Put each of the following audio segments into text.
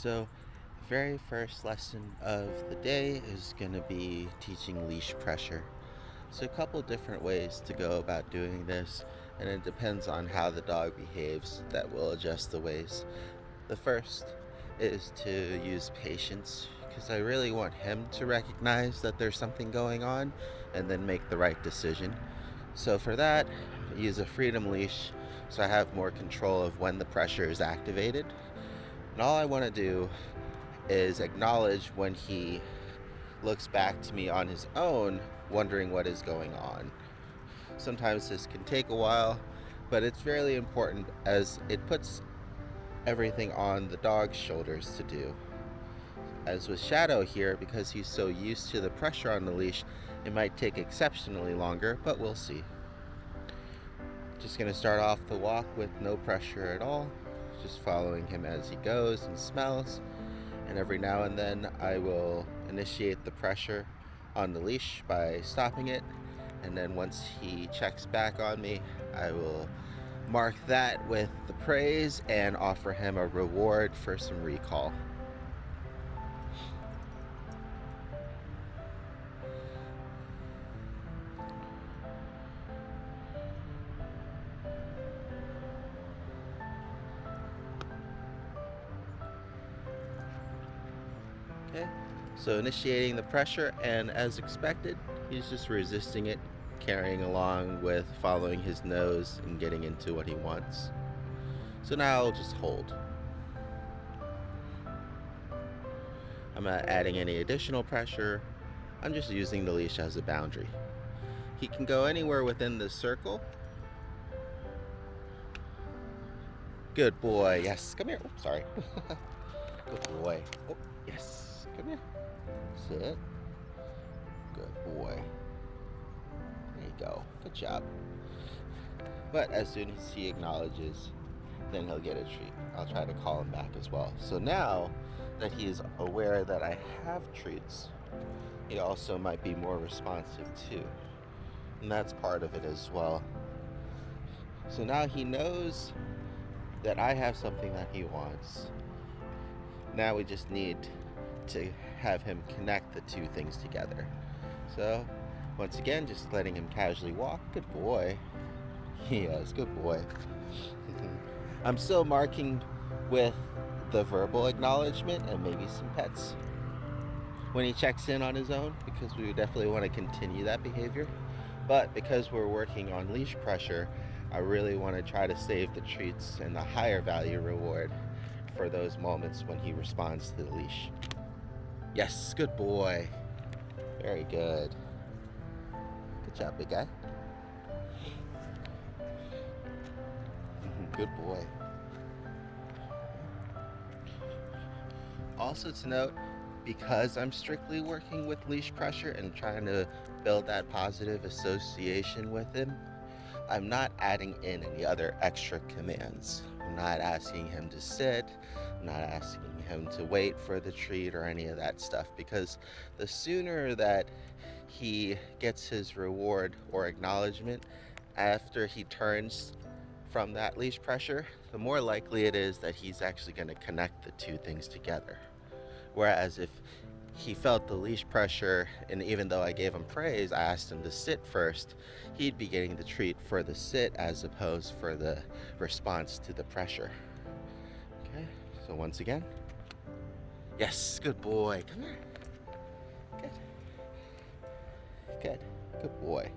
So, the very first lesson of the day is going to be teaching leash pressure. So, a couple different ways to go about doing this, and it depends on how the dog behaves that will adjust the ways. The first is to use patience because I really want him to recognize that there's something going on and then make the right decision. So, for that, I use a freedom leash so I have more control of when the pressure is activated. And all I want to do is acknowledge when he looks back to me on his own, wondering what is going on. Sometimes this can take a while, but it's fairly important as it puts everything on the dog's shoulders to do. As with Shadow here, because he's so used to the pressure on the leash, it might take exceptionally longer, but we'll see. Just going to start off the walk with no pressure at all, just following him as he goes and smells. And every now and then I will initiate the pressure on the leash by stopping it, and then once he checks back on me, I will mark that with the praise and offer him a reward for some recall. Okay, so initiating the pressure, and as expected, he's just resisting it, carrying along with following his nose and getting into what he wants. So now I'll just hold. I'm not adding any additional pressure. I'm just using the leash as a boundary. He can go anywhere within this circle. Good boy. Yes, come here. Oops, sorry. Good boy. Oh, yes. Come here. Sit. Good boy. There you go. Good job. But as soon as he acknowledges, then he'll get a treat. I'll try to call him back as well. So now that he is aware that I have treats, he also might be more responsive too. And that's part of it as well. So now he knows that I have something that he wants. Now we just need to have him connect the two things together. So once again, just letting him casually walk. Good boy. Yes, good boy. I'm still marking with the verbal acknowledgement and maybe some pets when he checks in on his own, because we definitely want to continue that behavior. But because we're working on leash pressure, I really want to try to save the treats and the higher value reward for those moments when he responds to the leash. Yes, good boy. Very good. Good job, big guy. Good boy. Also to note, because I'm strictly working with leash pressure and trying to build that positive association with him, I'm not adding in any other extra commands. I'm not asking him to sit, I'm not asking him to wait for the treat or any of that stuff, because the sooner that he gets his reward or acknowledgement after he turns from that leash pressure, the more likely it is that he's actually going to connect the two things together. Whereas if he felt the leash pressure, and even though I gave him praise, I asked him to sit first, he'd be getting the treat for the sit as opposed for the response to the pressure. Okay, so once again, yes, good boy. Come here. Good. Good. Good boy.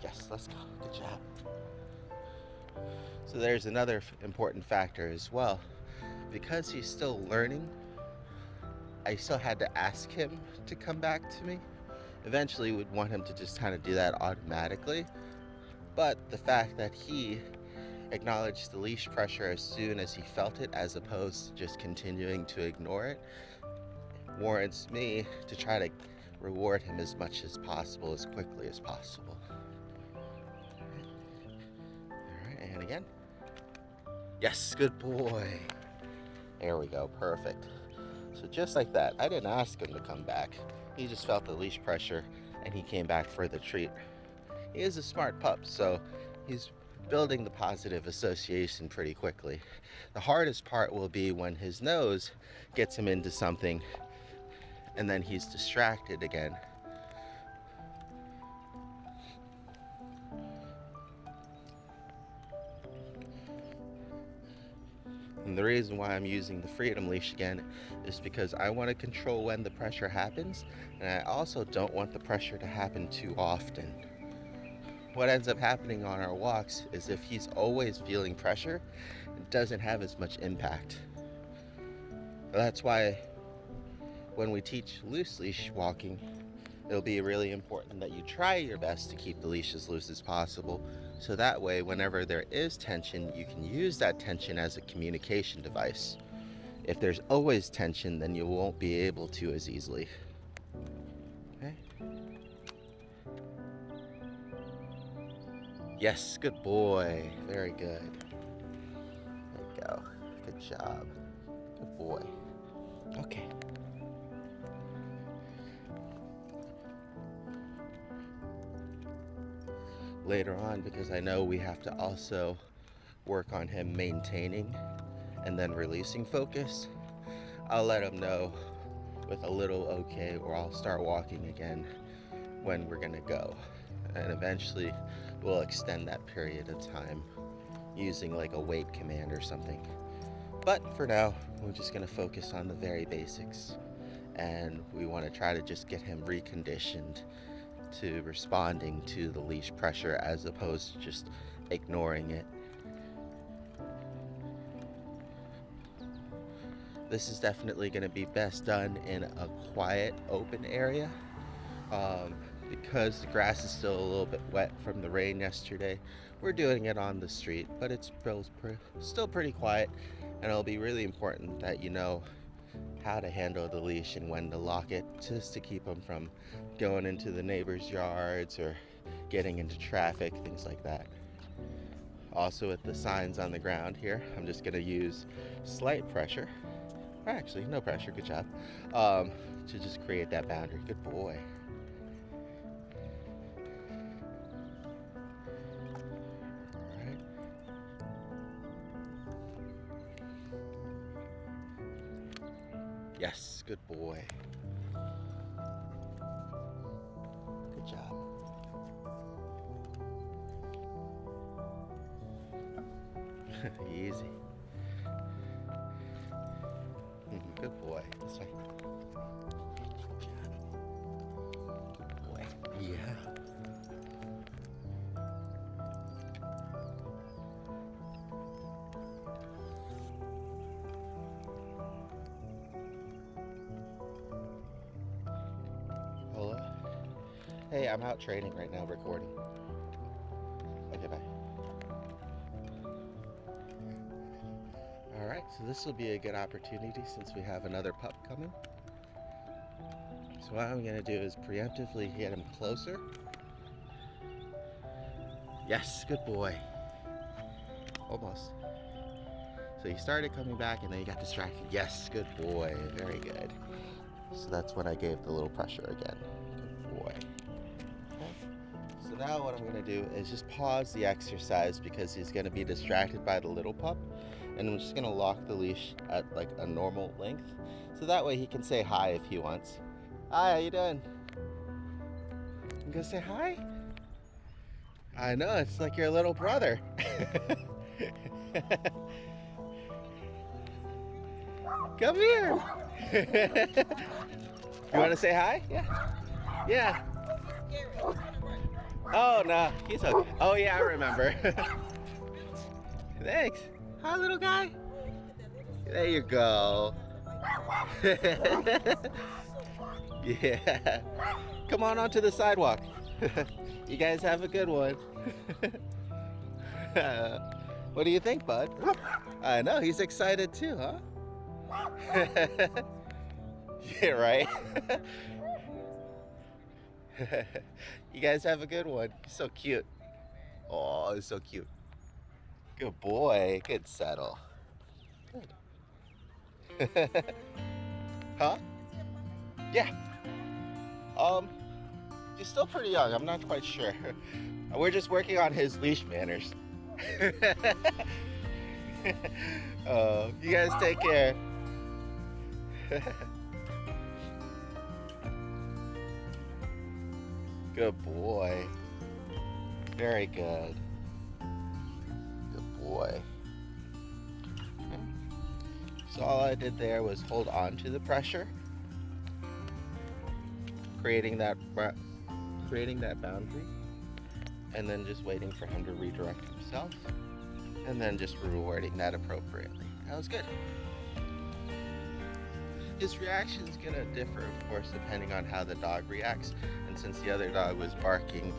Yes, let's go. Good job. So there's another important factor as well. Because he's still learning, I still had to ask him to come back to me. Eventually would want him to just kind of do that automatically. But the fact that he acknowledged the leash pressure as soon as he felt it, as opposed to just continuing to ignore it, warrants me to try to reward him as much as possible, as quickly as possible. Alright, and again. Yes, good boy. There we go, perfect. So just like that, I didn't ask him to come back. He just felt the leash pressure and he came back for the treat. He is a smart pup, so he's building the positive association pretty quickly. The hardest part will be when his nose gets him into something and then he's distracted again. And the reason why I'm using the freedom leash again is because I want to control when the pressure happens, and I also don't want the pressure to happen too often. What ends up happening on our walks is if he's always feeling pressure, it doesn't have as much impact. That's why when we teach loose leash walking, it'll be really important that you try your best to keep the leash as loose as possible, so that way whenever there is tension, you can use that tension as a communication device. If there's always tension, then you won't be able to as easily. Okay? Yes, good boy. Very good. There you go. Good job. Good boy. Okay. Later on, because I know we have to also work on him maintaining and then releasing focus, I'll let him know with a little okay, or I'll start walking again when we're gonna go. And eventually we'll extend that period of time using like a wait command or something. But for now, we're just gonna focus on the very basics, and we wanna try to just get him reconditioned to responding to the leash pressure as opposed to just ignoring it. This is definitely going to be best done in a quiet, open area. Because the grass is still a little bit wet from the rain yesterday, we're doing it on the street, but it's still pretty quiet, and it'll be really important that you know how to handle the leash and when to lock it, just to keep them from going into the neighbors' yards or getting into traffic, things like that. Also, with the signs on the ground here, I'm just going to use slight pressure, or actually no pressure, good job, to just create that boundary. Good boy. Alright. Yes, good boy. Good job. Easy. Good boy. This way. Good boy. Yeah. Hello? Hey, I'm out training right now, recording. Okay, bye. Alright, so this will be a good opportunity since we have another pup coming. So what I'm going to do is preemptively get him closer. Yes, good boy. Almost. So he started coming back and then he got distracted. Yes, good boy. Very good. So that's when I gave the little pressure again. Good boy. Okay. So now what I'm going to do is just pause the exercise because he's going to be distracted by the little pup. And I'm just going to lock the leash at like a normal length. So that way he can say hi if he wants. Hi, how you doing? You gonna say hi? I know, it's like your little brother. Come here. You want to say hi? Yeah. Yeah. Oh, no, he's okay. Oh, yeah, I remember. Thanks. Hi, little guy. There you go. Yeah. Come on onto the sidewalk. You guys have a good one. What do you think, bud? I know, he's excited too, huh? Yeah, right? You guys have a good one. He's so cute. Oh, he's so cute. Good boy. Good settle. Good. Huh? Yeah. He's still pretty young. I'm not quite sure. We're just working on his leash manners. Oh, you guys take care. Good boy. Very good. Good boy. Okay. So all I did there was hold on to the pressure, creating that boundary, and then just waiting for him to redirect himself, and then just rewarding that appropriately. That was good. His reaction is gonna differ, of course, depending on how the dog reacts. And since the other dog was barking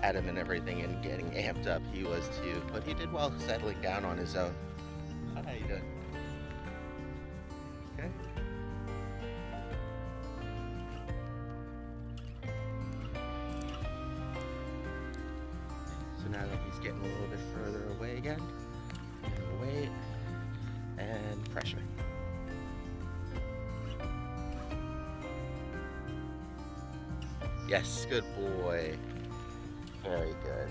at him and everything and getting amped up, he was too. But he did well settling down on his own. How you doing? Okay. So now that he's getting a little bit further away again, wait and pressure. Yes, good boy. Very good.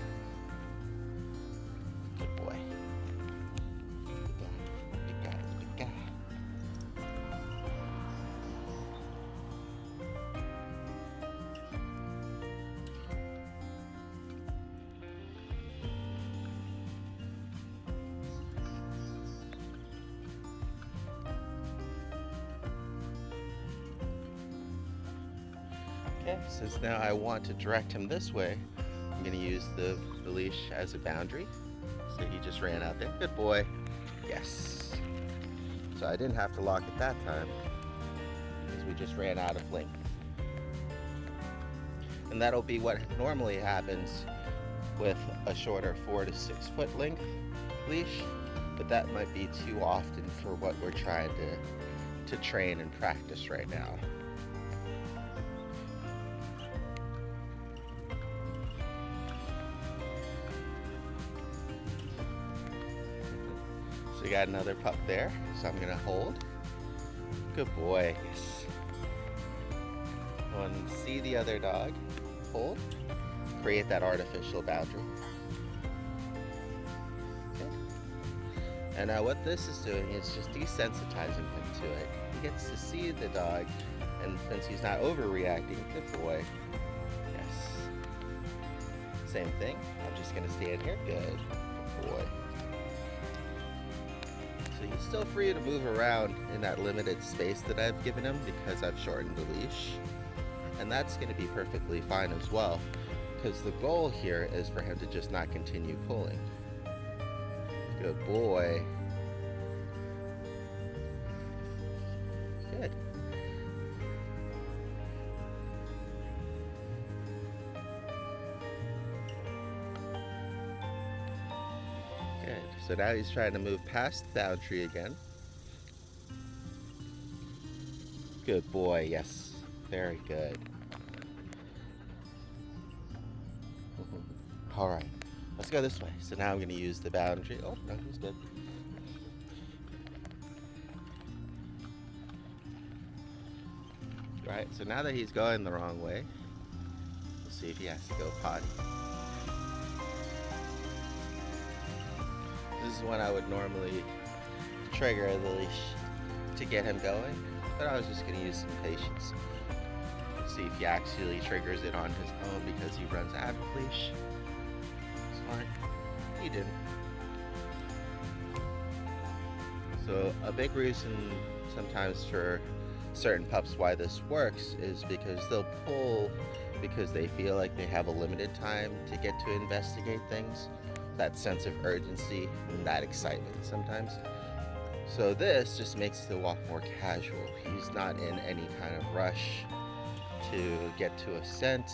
Good boy. Big guy, big guy. Okay, since now I want to direct him this way, I'm going to use the leash as a boundary. So he just ran out there. Good boy. Yes. So I didn't have to lock it that time because we just ran out of length. And that'll be what normally happens with a shorter 4 to 6 foot length leash, but that might be too often for what we're trying to train and practice right now. So you got another pup there, so I'm gonna hold. Good boy, yes. When you see the other dog, hold, create that artificial boundary. Okay. And now what this is doing is just desensitizing him to it. He gets to see the dog, and since he's not overreacting, good boy, yes. Same thing, I'm just gonna stand here, good boy. So he's still free to move around in that limited space that I've given him because I've shortened the leash. And that's going to be perfectly fine as well, because the goal here is for him to just not continue pulling. Good boy. Good. Good. So now he's trying to move past the boundary again. Good boy, yes. Very good. All right, let's go this way. So now I'm going to use the boundary. Oh, no, he's good. All right, so now that he's going the wrong way, we'll see if he has to go potty. This is when I would normally trigger the leash to get him going, but I was just going to use some patience. See if he actually triggers it on his own because he runs out of leash. It's fine. He didn't. So a big reason sometimes for certain pups why this works is because they'll pull because they feel like they have a limited time to get to investigate things. That sense of urgency and that excitement sometimes. So this just makes the walk more casual. He's not in any kind of rush to get to a scent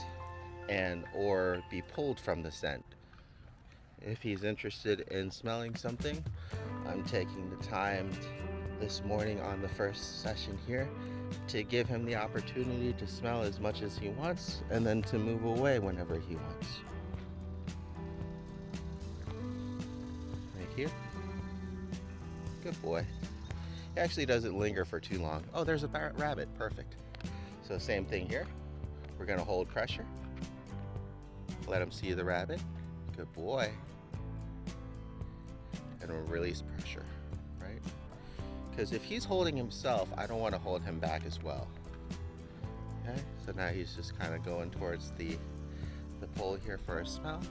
and or be pulled from the scent. If he's interested in smelling something, I'm taking the time this morning on the first session here to give him the opportunity to smell as much as he wants and then to move away whenever he wants. Right here. Good boy. He actually doesn't linger for too long. Oh, there's a rabbit. Perfect. So same thing here. We're going to hold pressure. Let him see the rabbit. Good boy. and release pressure, right? Because if he's holding himself, I don't want to hold him back as well. Okay, so now he's just kind of going towards the pole here for a smell.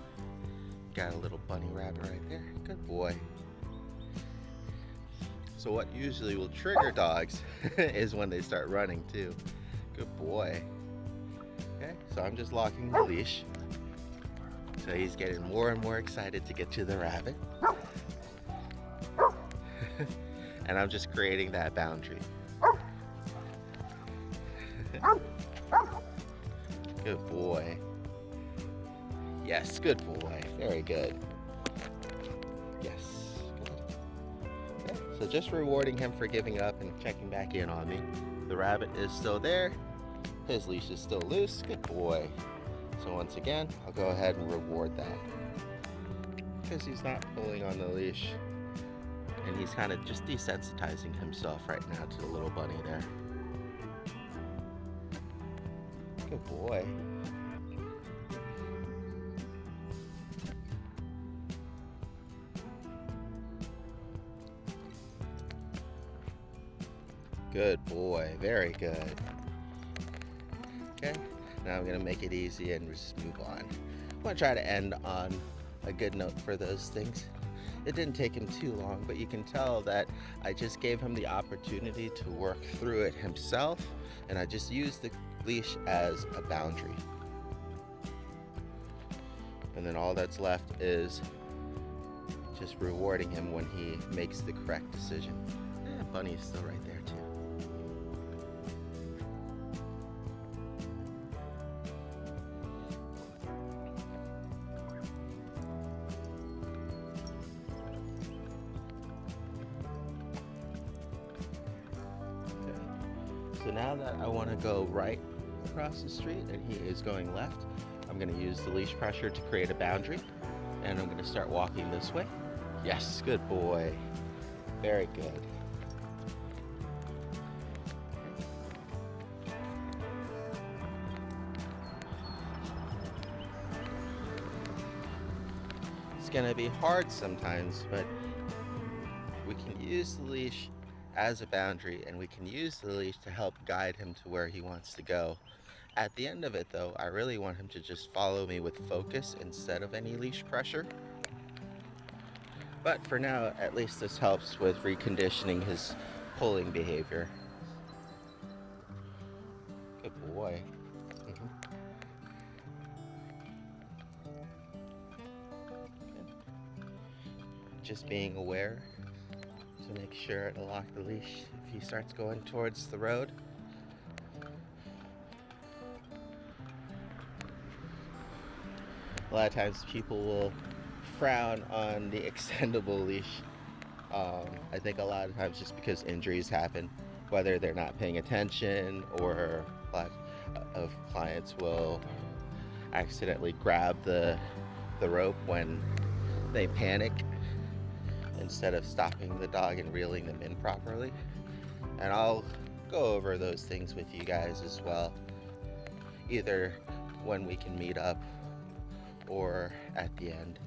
Got a little bunny rabbit right there. Good boy. So what usually will trigger dogs is when they start running too. Good boy. Okay, so I'm just locking the leash. So he's getting more and more excited to get to the rabbit. And I'm just creating that boundary. Good boy. Yes, good boy. Very good. Yes. Good. Okay, so just rewarding him for giving up and checking back in on me. The rabbit is still there. His leash is still loose. Good boy. So once again, I'll go ahead and reward that. Because he's not pulling on the leash. And he's kind of just desensitizing himself right now to the little bunny there. Good boy. Good boy, very good. Okay, now I'm gonna make it easy and just move on. I wanna try to end on a good note for those things. It didn't take him too long, but you can tell that I just gave him the opportunity to work through it himself, and I just used the leash as a boundary. And then all that's left is just rewarding him when he makes the correct decision. Yeah, Bunny's still right there too. So now that I want to go right across the street and he is going left, I'm going to use the leash pressure to create a boundary, and I'm going to start walking this way. Yes, good boy. Very good. It's going to be hard sometimes, but we can use the leash as a boundary, and we can use the leash to help guide him to where he wants to go. At the end of it though, I really want him to just follow me with focus instead of any leash pressure. But for now, at least this helps with reconditioning his pulling behavior. Good boy. Just being aware to make sure to lock the leash if he starts going towards the road. A lot of times people will frown on the extendable leash. I think a lot of times just because injuries happen, whether they're not paying attention, or a lot of clients will accidentally grab the rope when they panic instead of stopping the dog and reeling them in properly. And I'll go over those things with you guys as well, either when we can meet up or at the end.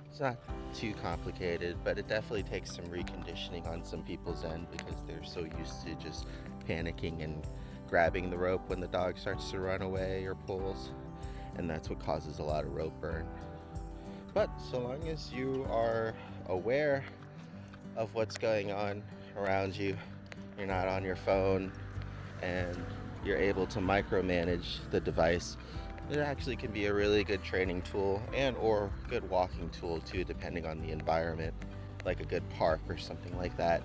It's not too complicated, but it definitely takes some reconditioning on some people's end because they're so used to just panicking and grabbing the rope when the dog starts to run away or pulls, and that's what causes a lot of rope burn. But so long as you are aware of what's going on around you, you're not on your phone, and you're able to micromanage the device, it actually can be a really good training tool and or good walking tool too, depending on the environment, like a good park or something like that,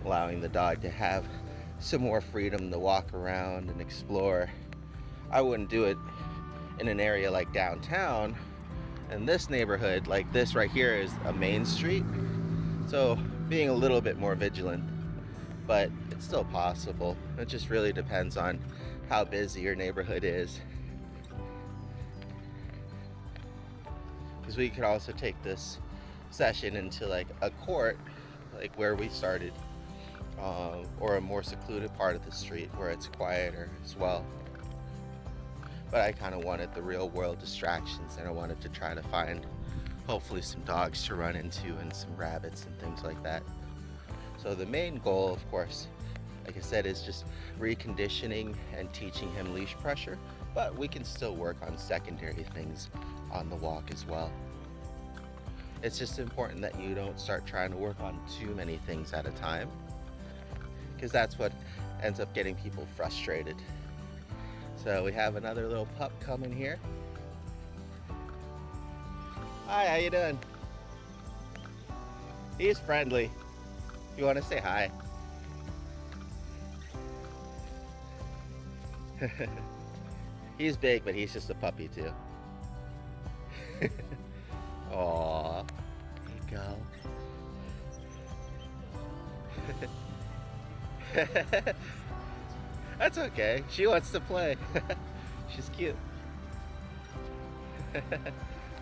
allowing the dog to have some more freedom to walk around and explore. I wouldn't do it in an area like downtown. And this neighborhood, like this right here, is a main street, so being a little bit more vigilant, but it's still possible. It just really depends on how busy your neighborhood is. Because we could also take this session into like a court, like where we started, or a more secluded part of the street where it's quieter as well. But I kind of wanted the real world distractions, and I wanted to try to find hopefully some dogs to run into and some rabbits and things like that. So the main goal, of course, like I said, is just reconditioning and teaching him leash pressure, but we can still work on secondary things on the walk as well. It's just important that you don't start trying to work on too many things at a time, because that's what ends up getting people frustrated. So we have another little pup coming here. Hi, how you doing? He's friendly. You want to say hi? He's big, but he's just a puppy too. Aww. There you go. That's okay. She wants to play. She's cute.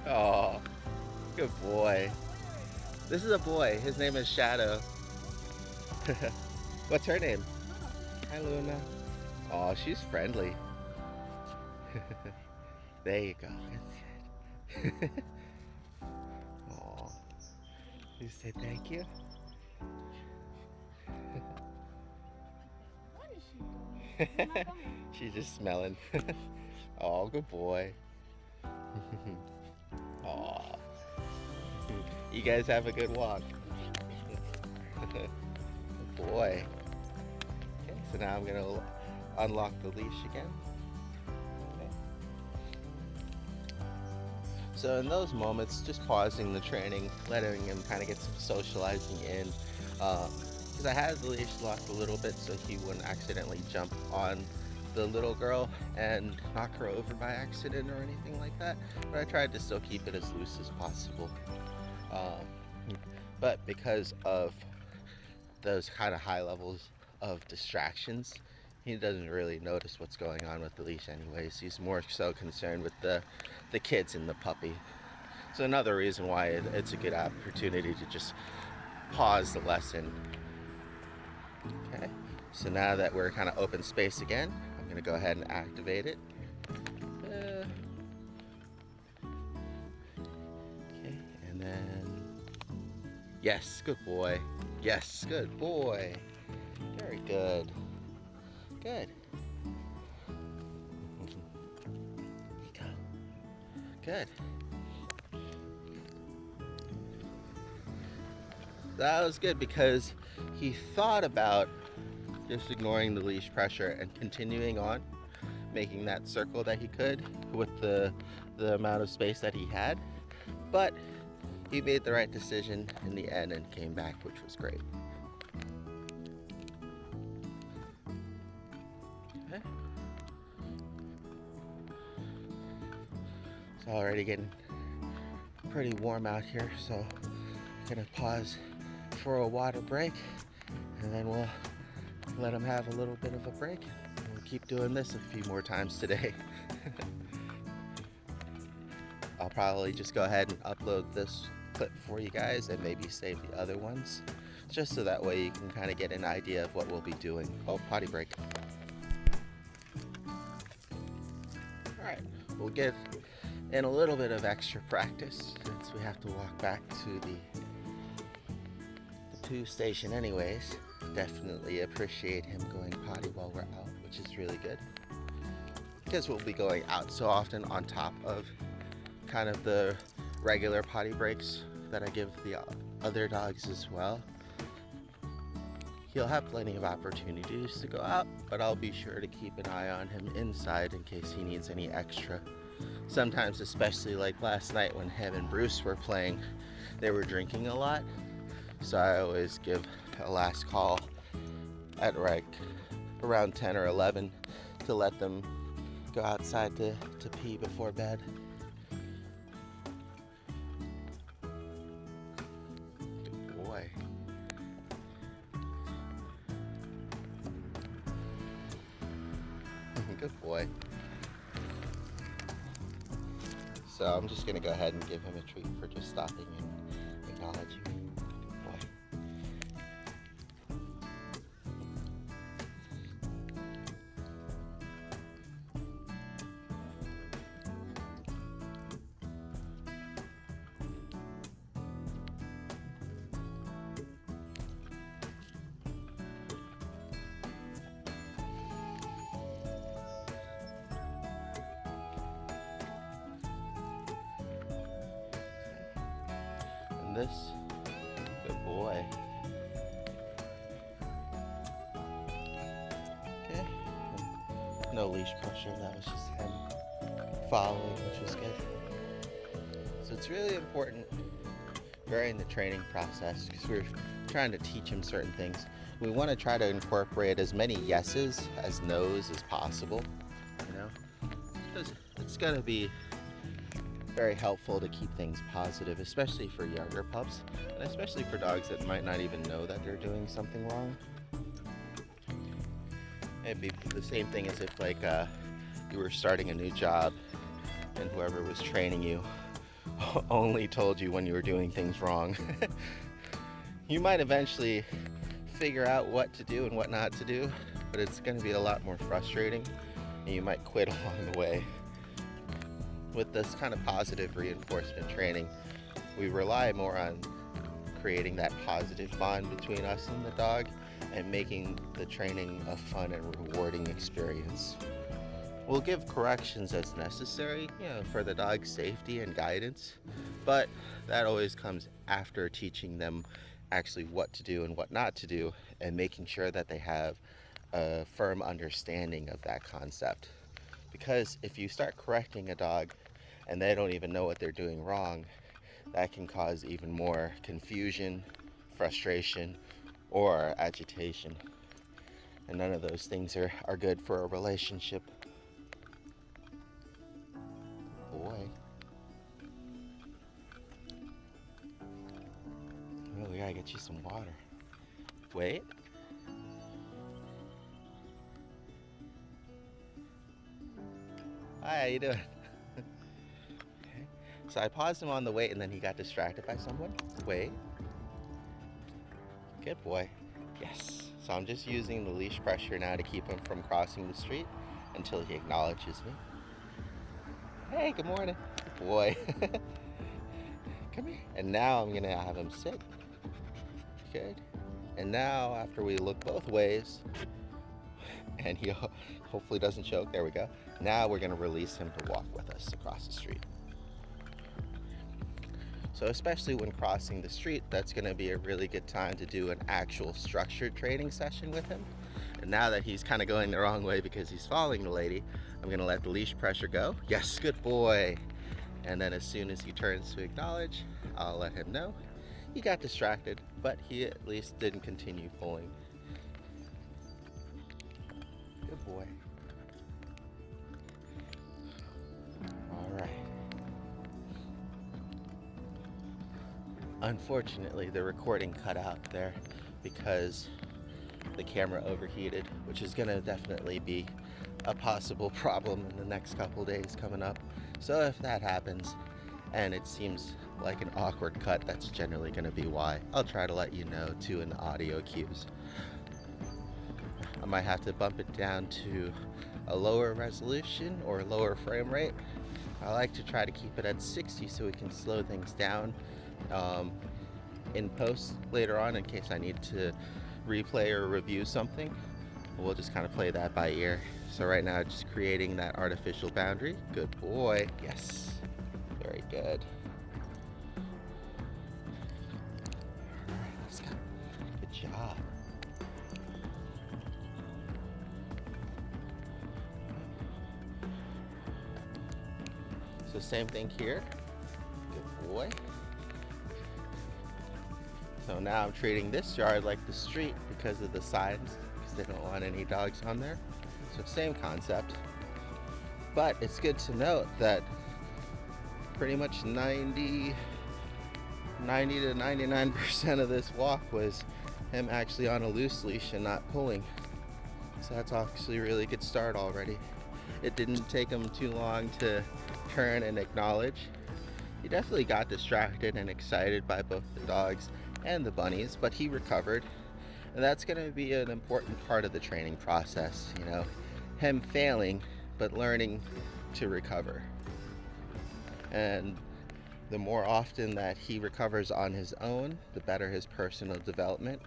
Aww. Good boy. This is a boy. His name is Shadow. What's her name? Hi, Luna. Aw, she's friendly. There you go. That's good. Aw. You say thank you? What is she doing? She's not coming. She's just smelling. Oh, good boy. Aw. You guys have a good walk. Good boy. Okay, so now I'm gonna unlock the leash again. Okay. So in those moments, just pausing the training, letting him kind of get some socializing in. Because I had the leash locked a little bit so he wouldn't accidentally jump on the little girl and knock her over by accident or anything like that. But I tried to still keep it as loose as possible. But because of those kind of high levels of distractions, he doesn't really notice what's going on with the leash anyways. He's more so concerned with the kids and the puppy. So another reason why it's a good opportunity to just pause the lesson. Okay, so now that we're kind of open space again, I'm gonna go ahead and activate it. Okay, and then, yes, good boy. Yes, good boy. Very good. Good. Good. That was good because he thought about just ignoring the leash pressure and continuing on, making that circle that he could with the amount of space that he had. But he made the right decision in the end and came back, which was great. Okay. It's already getting pretty warm out here, so I'm gonna pause for a water break, and then we'll let him have a little bit of a break. And we'll keep doing this a few more times today. I'll probably just go ahead and upload this clip for you guys and maybe save the other ones, just so that way you can kind of get an idea of what we'll be doing. Oh, potty break. Alright, we'll get in a little bit of extra practice since we have to walk back to the poo station anyways. Definitely appreciate him going potty while we're out, which is really good, because we'll be going out so often on top of kind of the regular potty breaks that I give the other dogs as well. He'll have plenty of opportunities to go out, but I'll be sure to keep an eye on him inside in case he needs any extra. Sometimes, especially like last night when him and Bruce were playing, they were drinking a lot, so I always give a last call at around 10 or 11 to let them go outside to pee before bed. Good boy. Good boy. So I'm just gonna go ahead and give him a treat for just stopping and acknowledging me. Good boy. this. Good boy. Okay. No leash pressure, that was just him following, which was good. So it's really important during the training process, because we're trying to teach him certain things. We want to try to incorporate as many yeses as nos as possible, you know, because it's going to be very helpful to keep things positive, especially for younger pups, and especially for dogs that might not even know that they're doing something wrong. It'd be the same thing as if like you were starting a new job and whoever was training you only told you when you were doing things wrong. You might eventually figure out what to do and what not to do, but it's going to be a lot more frustrating and you might quit along the way. With this kind of positive reinforcement training, we rely more on creating that positive bond between us and the dog and making the training a fun and rewarding experience. We'll give corrections as necessary, for the dog's safety and guidance, but that always comes after teaching them actually what to do and what not to do, and making sure that they have a firm understanding of that concept. Because if you start correcting a dog and they don't even know what they're doing wrong, that can cause even more confusion, frustration, or agitation. And none of those things are good for a relationship. Boy. Oh, we gotta get you some water. Wait. Hi, how you doing? Okay. So I paused him on the wait and then he got distracted by someone. Wait. Good boy. Yes. So I'm just using the leash pressure now to keep him from crossing the street until he acknowledges me. Hey, good morning. Good boy. Come here. And now I'm gonna have him sit. Good. And now after we look both ways, and he hopefully doesn't choke, there we go. Now we're gonna release him to walk with us across the street. So especially when crossing the street, that's gonna be a really good time to do an actual structured training session with him. And now that he's kind of going the wrong way because he's following the lady, I'm gonna let the leash pressure go. Yes, good boy. And then as soon as he turns to acknowledge, I'll let him know. He got distracted, but he at least didn't continue pulling. Good boy. All right. Unfortunately, the recording cut out there because the camera overheated, which is gonna definitely be a possible problem in the next couple days coming up. So if that happens and it seems like an awkward cut, that's generally gonna be why. I'll try to let you know too in the audio cues. I might have to bump it down to a lower resolution or lower frame rate. I like to try to keep it at 60 so we can slow things down in post later on in case I need to replay or review something. We'll just kind of play that by ear. So right now, just creating that artificial boundary. Good boy. Yes. Very good. All right, let's go. Good job. So same thing here. Good boy. So now I'm treating this yard like the street because of the signs, because they don't want any dogs on there. So same concept. But it's good to note that pretty much 90 to 99% of this walk was him actually on a loose leash and not pulling. So that's actually a really good start already. It didn't take him too long to turn and acknowledge. He definitely got distracted and excited by both the dogs and the bunnies, but he recovered. And that's going to be an important part of the training process, him failing, but learning to recover. And the more often that he recovers on his own, the better his personal development.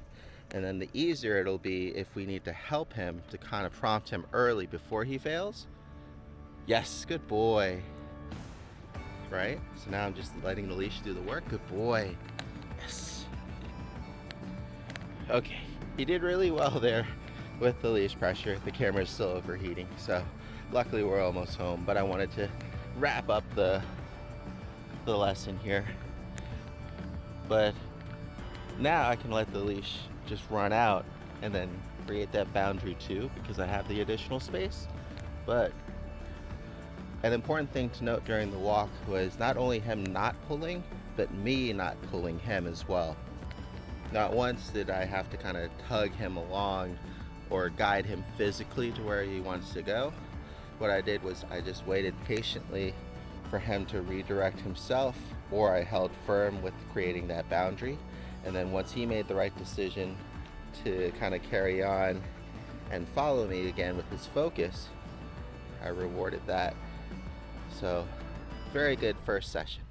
And then the easier it'll be if we need to help him to kind of prompt him early before he fails. Yes, good boy. Right? So now I'm just letting the leash do the work. Good boy. Okay, he did really well there with the leash pressure. The camera's still overheating, so luckily we're almost home, but I wanted to wrap up the lesson here. But now I can let the leash just run out and then create that boundary too, because I have the additional space. But an important thing to note during the walk was not only him not pulling, but me not pulling him as well. Not once did I have to kind of tug him along or guide him physically to where he wants to go. What I did was I just waited patiently for him to redirect himself, or I held firm with creating that boundary. And then once he made the right decision to kind of carry on and follow me again with his focus, I rewarded that. So, very good first session.